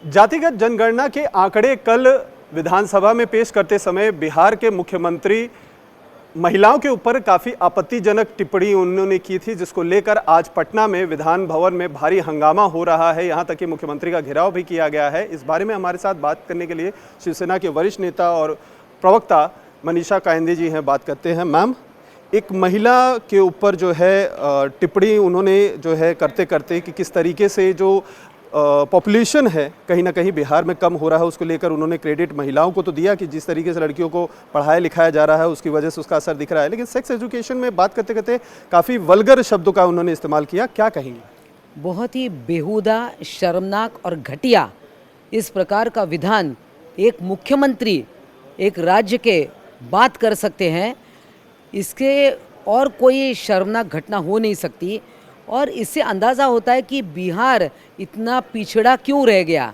जातिगत जनगणना के आंकड़े कल विधानसभा में पेश करते समय बिहार के मुख्यमंत्री महिलाओं के ऊपर काफ़ी आपत्तिजनक टिप्पणी उन्होंने की थी, जिसको लेकर आज पटना में विधान भवन में भारी हंगामा हो रहा है। यहां तक कि मुख्यमंत्री का घेराव भी किया गया है। इस बारे में हमारे साथ बात करने के लिए शिवसेना के वरिष्ठ नेता और प्रवक्ता मनीषा कायंदे जी हैं। बात करते हैं। मैम, एक महिला के ऊपर जो है टिप्पणी उन्होंने जो है करते करते कि किस तरीके से जो पॉपुलेशन है कहीं ना कहीं बिहार में कम हो रहा है, उसको लेकर उन्होंने क्रेडिट महिलाओं को तो दिया कि जिस तरीके से लड़कियों को पढ़ाया लिखाया जा रहा है उसकी वजह से उसका असर दिख रहा है, लेकिन सेक्स एजुकेशन में बात करते करते काफ़ी वल्गर शब्दों का उन्होंने इस्तेमाल किया। क्या कहेंगे? बहुत ही बेहुदा, शर्मनाक और घटिया इस प्रकार का विधान एक मुख्यमंत्री एक राज्य के बात कर सकते हैं। इसके और कोई शर्मनाक घटना हो नहीं सकती और इससे अंदाज़ा होता है कि बिहार इतना पिछड़ा क्यों रह गया।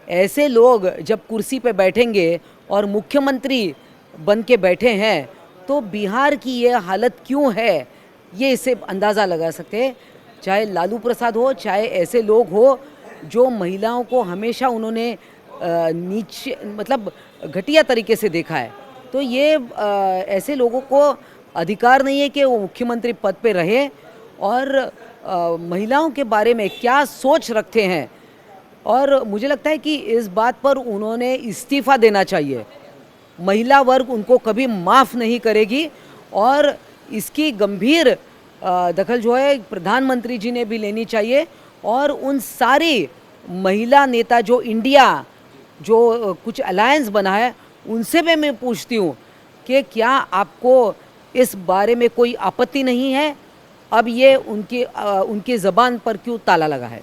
ऐसे लोग जब कुर्सी पे बैठेंगे और मुख्यमंत्री बन के बैठे हैं तो बिहार की ये हालत क्यों है, ये इससे अंदाज़ा लगा सकते हैं। चाहे लालू प्रसाद हो, चाहे ऐसे लोग हो जो महिलाओं को हमेशा उन्होंने नीचे मतलब घटिया तरीके से देखा है, तो ये ऐसे लोगों को अधिकार नहीं है कि वो मुख्यमंत्री पद पे रहे और महिलाओं के बारे में क्या सोच रखते हैं। और मुझे लगता है कि इस बात पर उन्होंने इस्तीफ़ा देना चाहिए। महिला वर्ग उनको कभी माफ़ नहीं करेगी और इसकी गंभीर दखल जो है प्रधानमंत्री जी ने भी लेनी चाहिए। और उन सारी महिला नेता जो इंडिया जो कुछ अलायंस बना है उनसे भी मैं पूछती हूँ कि क्या आपको इस बारे में कोई आपत्ति नहीं है? अब ये उनकी ज़बान पर क्यों ताला लगा है?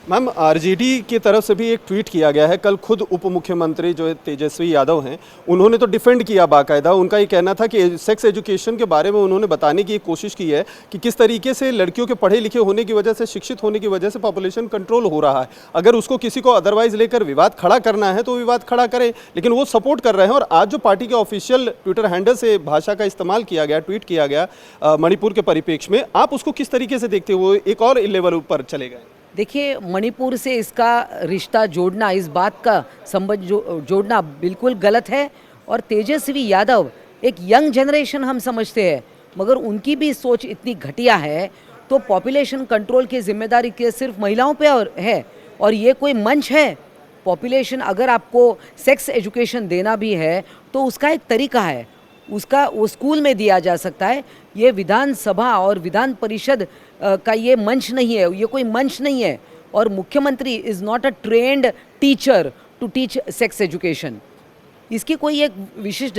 मैम, आरजेडी की तरफ से भी एक ट्वीट किया गया है। कल खुद उप मुख्यमंत्री जो तेजस्वी यादव हैं उन्होंने तो डिफेंड किया बाकायदा। उनका ये कहना था कि सेक्स एजुकेशन के बारे में उन्होंने बताने की कोशिश की है कि किस तरीके से लड़कियों के पढ़े लिखे होने की वजह से, शिक्षित होने की वजह से पॉपुलेशन कंट्रोल हो रहा है। अगर उसको किसी को अदरवाइज लेकर विवाद खड़ा करना है तो विवाद खड़ा करें, लेकिन वो सपोर्ट कर रहे हैं। और आज जो पार्टी के ऑफिशियल ट्विटर हैंडल से भाषा का इस्तेमाल किया गया, ट्वीट किया गया मणिपुर के परिप्रेक्ष्य में, आप उसको किस तरीके से देखते हो? एक और लेवल ऊपर चले गए। देखिए, मणिपुर से इसका रिश्ता जोड़ना, इस बात का संबंध जोड़ना बिल्कुल गलत है। और तेजस्वी यादव एक यंग जनरेशन हम समझते हैं, मगर उनकी भी सोच इतनी घटिया है। तो पॉपुलेशन कंट्रोल की जिम्मेदारी के सिर्फ महिलाओं पे है और ये कोई मंच है? पॉपुलेशन, अगर आपको सेक्स एजुकेशन देना भी है तो उसका एक तरीका है, उसका वो स्कूल में दिया जा सकता है। ये विधानसभा और विधान परिषद का ये मंच नहीं है, ये कोई मंच नहीं है। और मुख्यमंत्री is not a trained teacher to teach sex education. इसकी कोई एक विशेष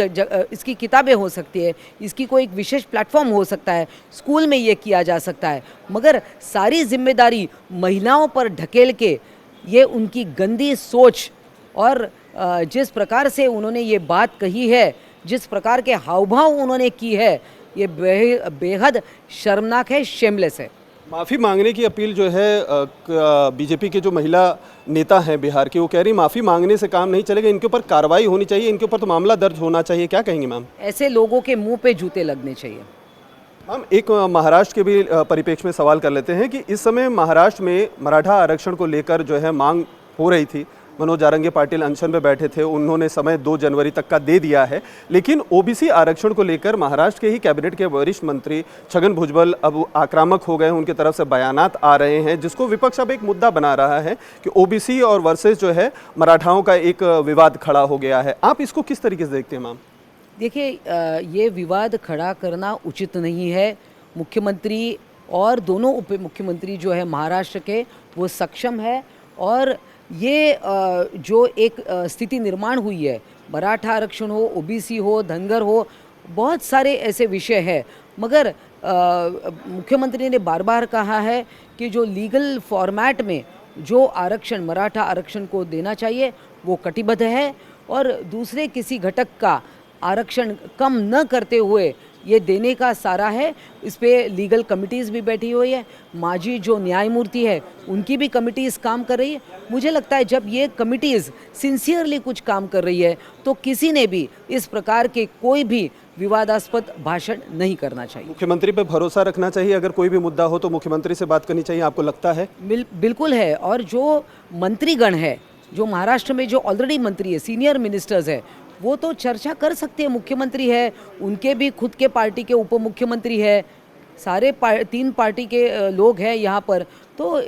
इसकी किताबें हो सकती है, इसकी कोई एक विशेष प्लेटफॉर्म हो सकता है, स्कूल में ये किया जा सकता है, मगर सारी जिम्मेदारी महिलाओं पर ढकेल के ये उनकी गंदी सोच और जिस प्रकार से उन्होंने ये बात कही है, जिस प्रकार के हावभाव उन्होंने की है, ये बेहद शर्मनाक है, शेमलेस है। माफ़ी मांगने की अपील जो है बीजेपी के जो महिला नेता हैं बिहार के, वो कह रही माफ़ी मांगने से काम नहीं चलेगा, इनके ऊपर कार्रवाई होनी चाहिए, इनके ऊपर तो मामला दर्ज होना चाहिए। क्या कहेंगे मैम? ऐसे लोगों के मुंह पे जूते लगने चाहिए। मैम, एक महाराष्ट्र के भी परिप्रेक्ष्य में सवाल कर लेते हैं कि इस समय महाराष्ट्र में मराठा आरक्षण को लेकर जो है मांग हो रही थी। मनोज जारंगी पाटिल अनशन पे बैठे थे, उन्होंने समय 2 जनवरी तक का दे दिया है, लेकिन ओबीसी आरक्षण को लेकर महाराष्ट्र के ही कैबिनेट के वरिष्ठ मंत्री छगन भुजबल अब आक्रामक हो गए हैं। उनकी तरफ से बयानात आ रहे हैं जिसको विपक्ष अब एक मुद्दा बना रहा है कि ओबीसी और वर्सेस जो है मराठाओं का एक विवाद खड़ा हो गया है। आप इसको किस तरीके से देखते हैं मैम? देखिए, ये विवाद खड़ा करना उचित नहीं है। मुख्यमंत्री और दोनों उप मुख्यमंत्री जो है महाराष्ट्र के, वो सक्षम है। और ये जो एक स्थिति निर्माण हुई है, मराठा आरक्षण हो, ओबीसी हो, धनगर हो, बहुत सारे ऐसे विषय हैं, मगर मुख्यमंत्री ने बार बार कहा है कि जो लीगल फॉर्मेट में जो आरक्षण, मराठा आरक्षण को देना चाहिए, वो कटिबद्ध है। और दूसरे किसी घटक का आरक्षण कम न करते हुए ये देने का सारा है। इस पे लीगल कमिटीज़ भी बैठी हुई है, माजी जो न्यायमूर्ति है उनकी भी कमिटीज़ काम कर रही है। मुझे लगता है जब ये कमिटीज़ सिंसियरली कुछ काम कर रही है तो किसी ने भी इस प्रकार के कोई भी विवादास्पद भाषण नहीं करना चाहिए। मुख्यमंत्री पे भरोसा रखना चाहिए, अगर कोई भी मुद्दा हो तो मुख्यमंत्री से बात करनी चाहिए, आपको लगता है? बिल्कुल है। और जो मंत्रीगण है, जो महाराष्ट्र में जो ऑलरेडी मंत्री है, सीनियर मिनिस्टर्स है, वो तो चर्चा कर सकते हैं। मुख्यमंत्री है, उनके भी खुद के पार्टी के उप मुख्यमंत्री है, सारे तीन पार्टी के लोग हैं यहाँ पर, तो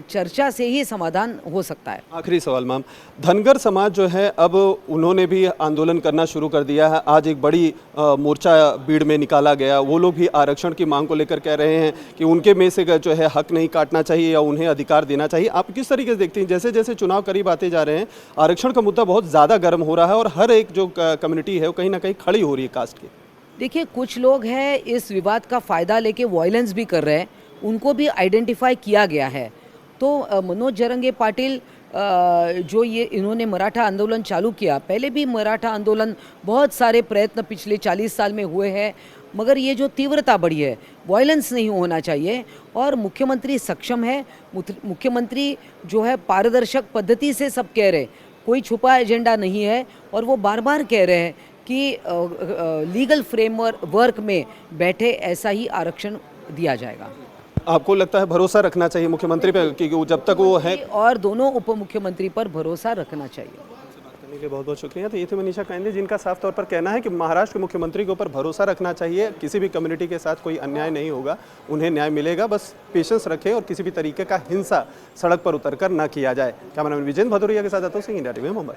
चर्चा से ही समाधान हो सकता है। आखिरी सवाल मैम, धनगर समाज जो है अब उन्होंने भी आंदोलन करना शुरू कर दिया है। आज एक बड़ी मोर्चा बीड़ में निकाला गया, वो लोग भी आरक्षण की मांग को लेकर कह रहे हैं कि उनके में से जो है हक नहीं काटना चाहिए या उन्हें अधिकार देना चाहिए। आप किस तरीके से देखते हैं, जैसे जैसे चुनाव करीब आते जा रहे हैं आरक्षण का मुद्दा बहुत ज़्यादा गर्म हो रहा है और हर एक जो कम्युनिटी है वो कहीं ना कहीं खड़ी हो रही है कास्ट की? देखिए, कुछ लोग हैं इस विवाद का फ़ायदा लेके वायलेंस भी कर रहे हैं, उनको भी आइडेंटिफाई किया गया है। तो मनोज जरंगे पाटिल जो ये इन्होंने मराठा आंदोलन चालू किया, पहले भी मराठा आंदोलन बहुत सारे प्रयत्न पिछले 40 साल में हुए हैं, मगर ये जो तीव्रता बढ़ी है, वायलेंस नहीं होना चाहिए। और मुख्यमंत्री सक्षम है, मुख्यमंत्री जो है पारदर्शक पद्धति से सब कह रहे, कोई छुपा एजेंडा नहीं है, और वो बार बार कह रहे हैं कि लीगल फ्रेमवर्क में बैठे ऐसा ही आरक्षण दिया जाएगा। आपको लगता है भरोसा रखना चाहिए मुख्यमंत्री पे कि जब तक वो है, और दोनों उप मुख्यमंत्री पर भरोसा रखना चाहिए। बात करने के लिए बहुत बहुत शुक्रिया। तो ये थे मनीषा कायंदे, जिनका साफ तौर पर कहना है कि महाराष्ट्र के मुख्यमंत्री के ऊपर भरोसा रखना चाहिए, किसी भी कम्युनिटी के साथ कोई अन्याय नहीं होगा, उन्हें न्याय मिलेगा, बस पेशेंस रखें और किसी भी तरीके का हिंसा सड़क पर उतरकर न किया जाए। कैमरामैन विजेंद्र भदौरिया के साथ अतुल सिंह, इंडिया टीवी, मुंबई।